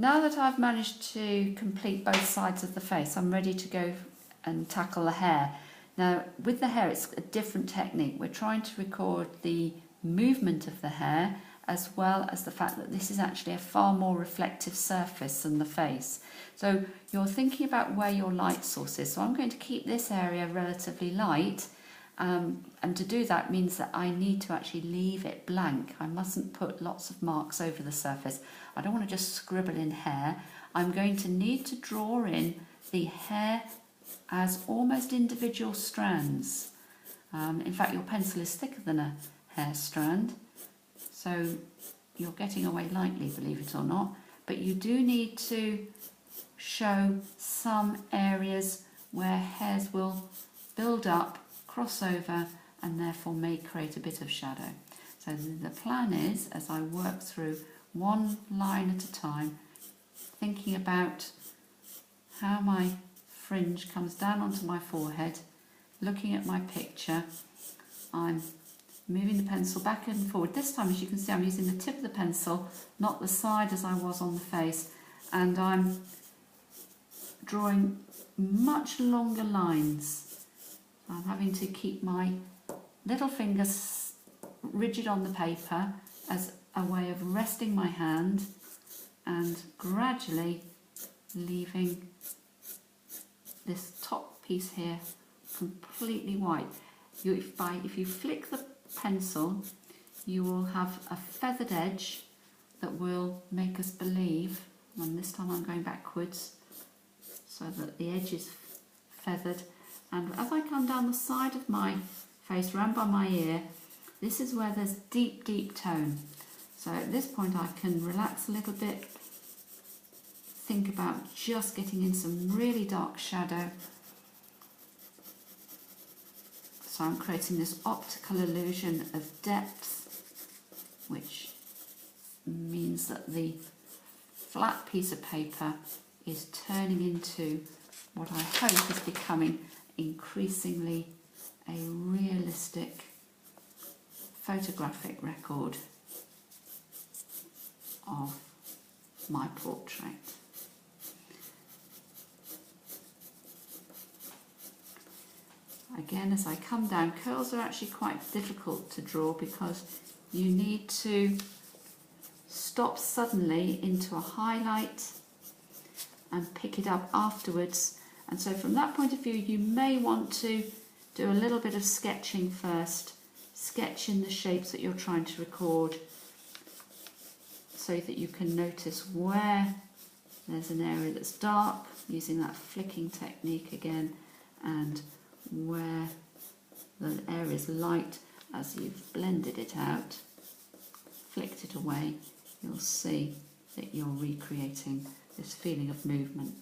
Now that I've managed to complete both sides of the face, I'm ready to go and tackle the hair. Now, with the hair, it's a different technique. We're trying to record the movement of the hair, as well as the fact that this is actually a far more reflective surface than the face. So you're thinking about where your light source is. So I'm going to keep this area relatively light, and to do that means that I need to actually leave it blank. I mustn't put lots of marks over the surface. I don't want to just scribble in hair. I'm going to need to draw in the hair as almost individual strands. In fact, your pencil is thicker than a hair strand, so you're getting away lightly, believe it or not, but you do need to show some areas where hairs will build up, cross over, and therefore may create a bit of shadow. So the plan is, as I work through one line at a time, thinking about how my fringe comes down onto my forehead, looking at my picture, I'm moving the pencil back and forward. This time, as you can see, I'm using the tip of the pencil, not the side as I was on the face, and I'm drawing much longer lines. I'm having to keep my little fingers rigid on the paper as a way of resting my hand and gradually leaving this top piece here completely white. If you flick the pencil, you will have a feathered edge that will make us believe, and this time I'm going backwards so that the edge is feathered, and as I come down the side of my face round by my ear, this is where there's deep tone. So at this point I can relax a little bit, think about just getting in some really dark shadow. So I'm creating this optical illusion of depth, which means that the flat piece of paper is turning into what I hope is becoming increasingly a realistic photographic record of my portrait. Again, as I come down, curls are actually quite difficult to draw because you need to stop suddenly into a highlight and pick it up afterwards. And so from that point of view, you may want to do a little bit of sketching first, sketch in the shapes that you're trying to record so that you can notice where there's an area that's dark, using that flicking technique again, and where the area is light. As you've blended it out, flicked it away, you'll see that you're recreating this feeling of movement.